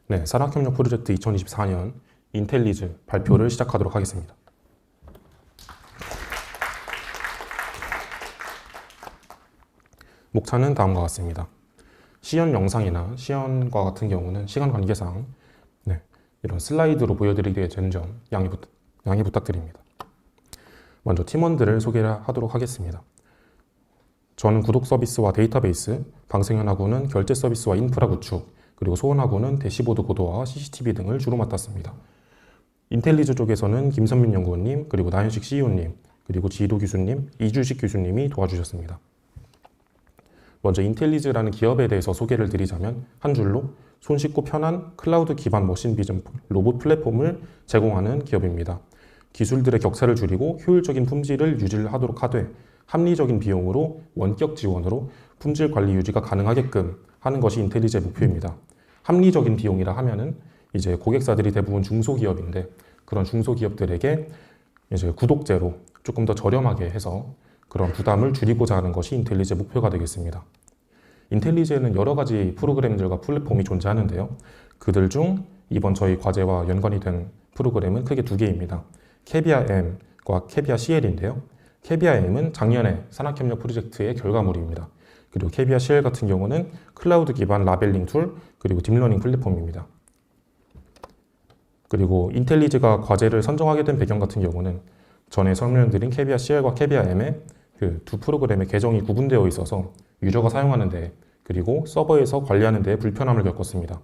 네, 산학협력 프로젝트 2024년 인텔리즈 발표를 시작하도록 하겠습니다. 목차는 다음과 같습니다. 시연 영상이나 시연과 같은 경우는 시간 관계상 이런 슬라이드로 보여드리게 된 점 양해 부탁드립니다. 먼저 팀원들을 소개하도록 하겠습니다. 저는 구독 서비스와 데이터베이스, 방승현하고는 결제 서비스와 인프라 구축, 그리고 소원하고는 대시보드 고도화와 CCTV 등을 주로 맡았습니다. 인텔리즈 쪽에서는 김선민 연구원님, 그리고 나현식 CEO님, 그리고 지도 교수님, 이주식 교수님이 도와주셨습니다. 먼저 인텔리즈라는 기업에 대해서 소개를 드리자면 한 줄로 손쉽고 편한 클라우드 기반 머신 비전 로봇 플랫폼을 제공하는 기업입니다. 기술들의 격차를 줄이고 효율적인 품질을 유지하도록 하되 합리적인 비용으로 원격 지원으로 품질 관리 유지가 가능하게끔 하는 것이 인텔리즈의 목표입니다. 합리적인 비용이라 하면은 이제 고객사들이 대부분 중소기업인데 그런 중소기업들에게 이제 구독제로 조금 더 저렴하게 해서 그런 부담을 줄이고자 하는 것이 인텔리즈의 목표가 되겠습니다. 인텔리즈에는 여러 가지 프로그램들과 플랫폼이 존재하는데요. 그들 중 이번 저희 과제와 연관이 된 프로그램은 크게 두 개입니다. 캐비아 M과 캐비아 CL인데요. 캐비아 M은 작년에 산학협력 프로젝트의 결과물입니다. 그리고 캐비아 CL 같은 경우는 클라우드 기반 라벨링 툴, 그리고 딥러닝 플랫폼입니다. 그리고 인텔리즈가 과제를 선정하게 된 배경 같은 경우는 전에 설명드린 캐비아 CL과 캐비아 M의 그 두 프로그램의 계정이 구분되어 있어서 유저가 사용하는 데 그리고 서버에서 관리하는 데 불편함을 겪었습니다.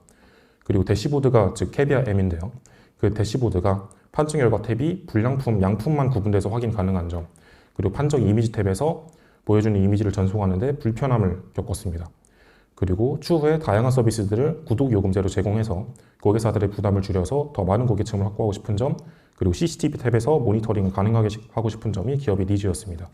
그리고 대시보드가 즉 캐비아 M인데요. 그 대시보드가 판정 결과 탭이 불량품, 양품만 구분돼서 확인 가능한 점, 그리고 판정 이미지 탭에서 보여주는 이미지를 전송하는 데 불편함을 겪었습니다. 그리고 추후에 다양한 서비스들을 구독 요금제로 제공해서 고객사들의 부담을 줄여서 더 많은 고객층을 확보하고 싶은 점, 그리고 CCTV 탭에서 모니터링을 가능하게 하고 싶은 점이 기업의 니즈였습니다.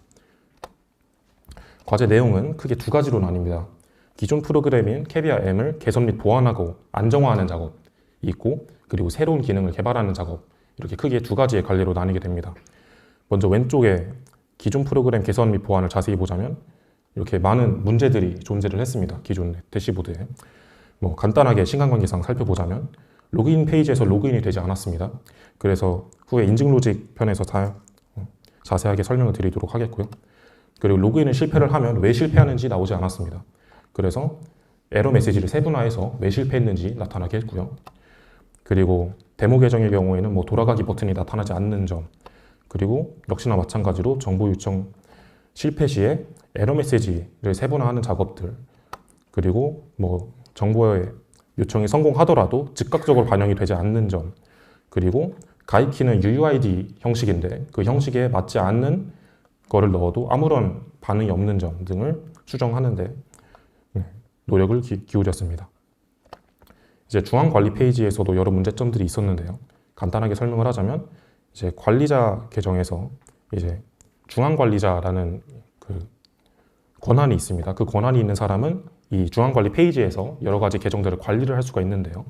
과제 내용은 크게 두 가지로 나뉩니다. 기존 프로그램인 캐비아 M을 개선 및 보완하고 안정화하는 작업이 있고, 그리고 새로운 기능을 개발하는 작업, 이렇게 크게 두 가지의 관리로 나뉘게 됩니다. 먼저 왼쪽에 기존 프로그램 개선 및 보완을 자세히 보자면 이렇게 많은 문제들이 존재를 했습니다. 기존 대시보드에. 간단하게 시간관계상 살펴보자면 로그인 페이지에서 로그인이 되지 않았습니다. 그래서 후에 인증 로직 편에서 자세하게 설명을 드리도록 하겠고요. 그리고 로그인을 실패를 하면 왜 실패하는지 나오지 않았습니다. 그래서 에러 메시지를 세분화해서 왜 실패했는지 나타나게 했고요. 그리고 데모 계정의 경우에는 돌아가기 버튼이 나타나지 않는 점, 그리고 역시나 마찬가지로 정보 요청 실패 시에 에러 메시지를 세분화하는 작업들, 그리고 정보의 요청이 성공하더라도 즉각적으로 반영이 되지 않는 점, 그리고 가입키는 UUID 형식인데 그 형식에 맞지 않는 거를 넣어도 아무런 반응이 없는 점 등을 수정하는데 노력을 기울였습니다. 이제 중앙 관리 페이지에서도 여러 문제점들이 있었는데요. 간단하게 설명을 하자면 이제 관리자 계정에서 이제 중앙 관리자라는 그 권한이 있습니다. 그 권한이 있는 사람은 이 중앙 관리 페이지에서 여러 가지 계정들을 관리를 할 수가 있는데요.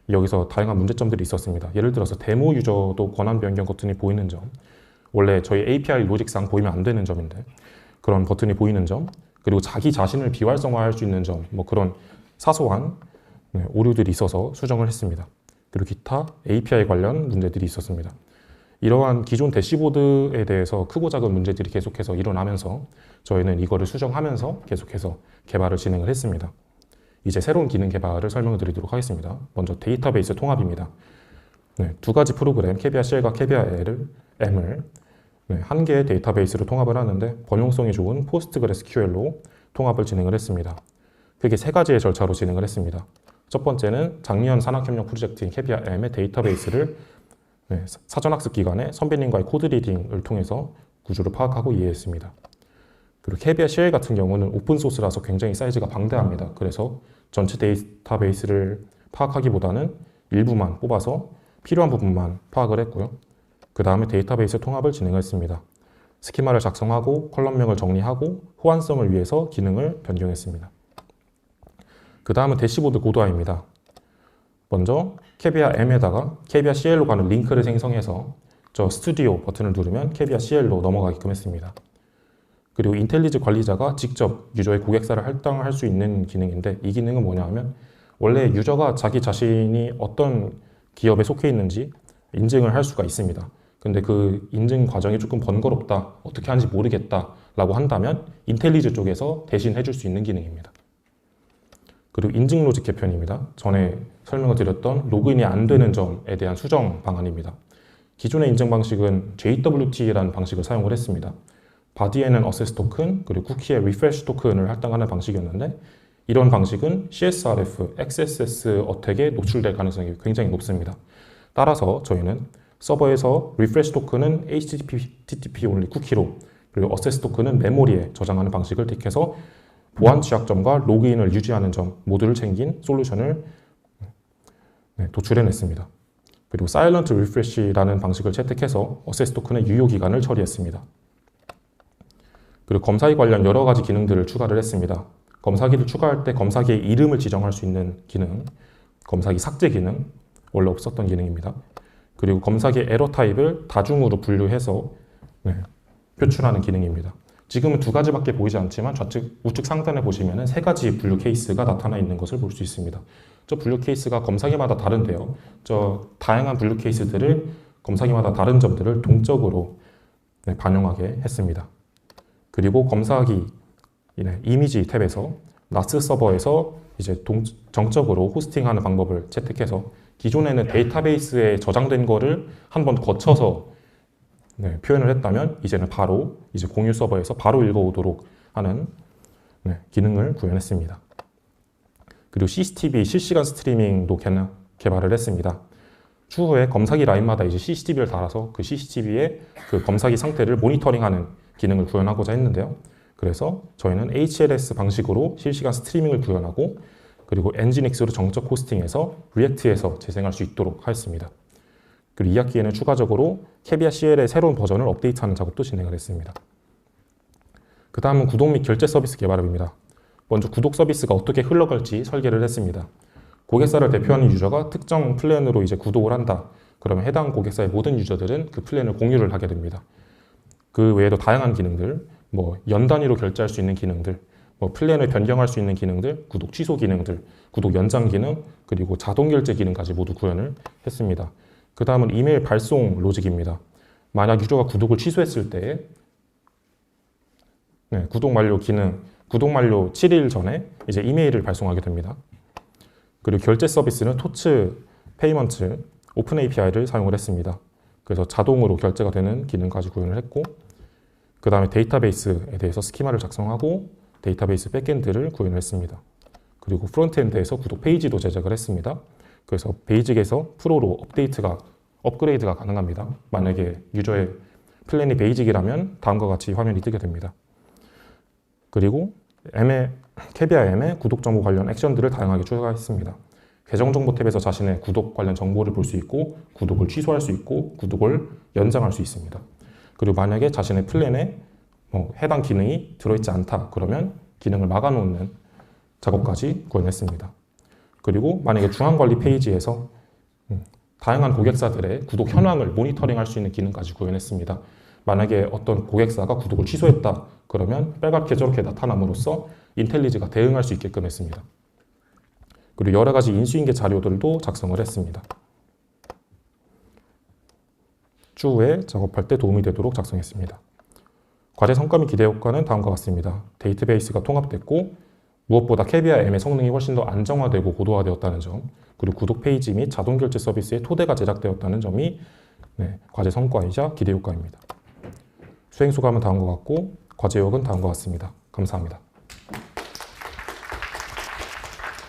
여기서 다양한 문제점들이 있었습니다. 예를 들어서 데모 유저도 권한 변경 버튼이 보이는 점, 원래 저희 API 로직상 보이면 안 되는 점인데 그런 버튼이 보이는 점, 그리고 자기 자신을 비활성화할 수 있는 점, 그런 사소한 오류들이 있어서 수정을 했습니다. 그리고 기타 API 관련 문제들이 있었습니다. 이러한 기존 대시보드에 대해서 크고 작은 문제들이 계속해서 일어나면서 저희는 이거를 수정하면서 계속해서 개발을 진행을 했습니다. 이제 새로운 기능 개발을 설명을 드리도록 하겠습니다. 먼저 데이터베이스 통합입니다. 두 가지 프로그램 캐비아 CL과 캐비아 M을 한 개의 데이터베이스로 통합을 하는데 범용성이 좋은 PostgreSQL로 통합을 진행을 했습니다. 크게 세 가지의 절차로 진행을 했습니다. 첫 번째는 작년 산학협력 프로젝트인 캐비아 M의 데이터베이스를 사전학습 기간에 선배님과의 코드 리딩을 통해서 구조를 파악하고 이해했습니다. 그리고 캐비아 CL 같은 경우는 오픈소스라서 굉장히 사이즈가 방대합니다. 그래서 전체 데이터베이스를 파악하기보다는 일부만 뽑아서 필요한 부분만 파악을 했고요. 그 다음에 데이터베이스 통합을 진행했습니다. 스키마를 작성하고 컬럼명을 정리하고 호환성을 위해서 기능을 변경했습니다. 그 다음은 대시보드 고도화입니다. 먼저 캐비아 M에다가 캐비아 CL로 가는 링크를 생성해서 저 스튜디오 버튼을 누르면 캐비아 CL로 넘어가게끔 했습니다. 그리고 인텔리즈 관리자가 직접 유저의 고객사를 할당할 수 있는 기능인데 이 기능은 뭐냐 하면 원래 유저가 자기 자신이 어떤 기업에 속해 있는지 인증을 할 수가 있습니다. 근데 그 인증 과정이 조금 번거롭다, 어떻게 하는지 모르겠다 라고 한다면 인텔리즈 쪽에서 대신 해줄 수 있는 기능입니다. 그리고 인증 로직 개편입니다. 전에 설명을 드렸던 로그인이 안 되는 점에 대한 수정 방안입니다. 기존의 인증 방식은 JWT라는 방식을 사용을 했습니다. 바디에는 어세스 토큰, 그리고 쿠키에 리프레시 토큰을 할당하는 방식이었는데 이런 방식은 CSRF, XSS 어택에 노출될 가능성이 굉장히 높습니다. 따라서 저희는 서버에서 리프레시 토큰은 HTTP only 쿠키로, 그리고 어세스 토큰은 메모리에 저장하는 방식을 택해서 보안 취약점과 로그인을 유지하는 점 모두를 챙긴 솔루션을 도출해냈습니다. 그리고 사일런트 리프레시라는 방식을 채택해서 어세스 토큰의 유효 기간을 처리했습니다. 그리고 검사기 관련 여러 가지 기능들을 추가를 했습니다. 검사기를 추가할 때 검사기의 이름을 지정할 수 있는 기능, 검사기 삭제 기능, 원래 없었던 기능입니다. 그리고 검사기의 에러 타입을 다중으로 분류해서 표출하는 기능입니다. 지금은 두 가지밖에 보이지 않지만 좌측, 우측 상단에 보시면 세 가지 분류 케이스가 나타나 있는 것을 볼 수 있습니다. 저 분류 케이스가 검사기마다 다른데요. 저 다양한 분류 케이스들을 검사기마다 다른 점들을 동적으로 반영하게 했습니다. 그리고 검사기 이미지 탭에서 나스 서버에서 이제 정적으로 호스팅하는 방법을 채택해서 기존에는 데이터베이스에 저장된 거를 한번 거쳐서 표현을 했다면 이제는 바로 이제 공유 서버에서 바로 읽어오도록 하는 기능을 구현했습니다. 그리고 CCTV 실시간 스트리밍도 개발을 했습니다. 추후에 검사기 라인마다 이제 CCTV를 달아서 그 CCTV의 그 검사기 상태를 모니터링하는 기능을 구현하고자 했는데요. 그래서 저희는 HLS 방식으로 실시간 스트리밍을 구현하고 그리고 엔지닉스로 정적 호스팅해서 리액트에서 재생할 수 있도록 하였습니다. 그리고 2학기에는 추가적으로 캐비아 CL의 새로운 버전을 업데이트하는 작업도 진행을 했습니다. 그 다음은 구독 및 결제 서비스 개발입니다. 먼저 구독 서비스가 어떻게 흘러갈지 설계를 했습니다. 고객사를 대표하는 유저가 특정 플랜으로 이제 구독을 한다. 그러면 해당 고객사의 모든 유저들은 그 플랜을 공유를 하게 됩니다. 그 외에도 다양한 기능들, 연 단위로 결제할 수 있는 기능들, 플랜을 변경할 수 있는 기능들, 구독 취소 기능들, 구독 연장 기능, 그리고 자동 결제 기능까지 모두 구현을 했습니다. 그 다음은 이메일 발송 로직입니다. 만약 유저가 구독을 취소했을 때 구독 만료 기능, 구독 만료 7일 전에 이제 이메일을 발송하게 됩니다. 그리고 결제 서비스는 토츠 페이먼트 오픈 API를 사용을 했습니다. 그래서 자동으로 결제가 되는 기능까지 구현을 했고 그 다음에 데이터베이스에 대해서 스키마를 작성하고 데이터베이스 백엔드를 구현을 했습니다. 그리고 프론트엔드에서 구독 페이지도 제작을 했습니다. 그래서 베이직에서 프로로 업그레이드가 가능합니다. 만약에 유저의 플랜이 베이직이라면 다음과 같이 화면이 뜨게 됩니다. 그리고 캐비아 M의 구독 정보 관련 액션들을 다양하게 추가했습니다. 계정 정보 탭에서 자신의 구독 관련 정보를 볼 수 있고 구독을 취소할 수 있고 구독을 연장할 수 있습니다. 그리고 만약에 자신의 플랜에 해당 기능이 들어있지 않다 그러면 기능을 막아놓는 작업까지 구현했습니다. 그리고 만약에 중앙관리 페이지에서 다양한 고객사들의 구독 현황을 모니터링할 수 있는 기능까지 구현했습니다. 만약에 어떤 고객사가 구독을 취소했다 그러면 빨갛게 저렇게 나타남으로써 인텔리지가 대응할 수 있게끔 했습니다. 그리고 여러 가지 인수인계 자료들도 작성을 했습니다. 추후에 작업할 때 도움이 되도록 작성했습니다. 과제 성과 및 기대 효과는 다음과 같습니다. 데이터베이스가 통합됐고 무엇보다 캐비아 M의 성능이 훨씬 더 안정화되고 고도화되었다는 점, 그리고 구독 페이지 및 자동 결제 서비스의 토대가 제작되었다는 점이 과제 성과이자 기대 효과입니다. 수행 소감은 다음과 같고 과제 요약은 다음과 같습니다. 감사합니다.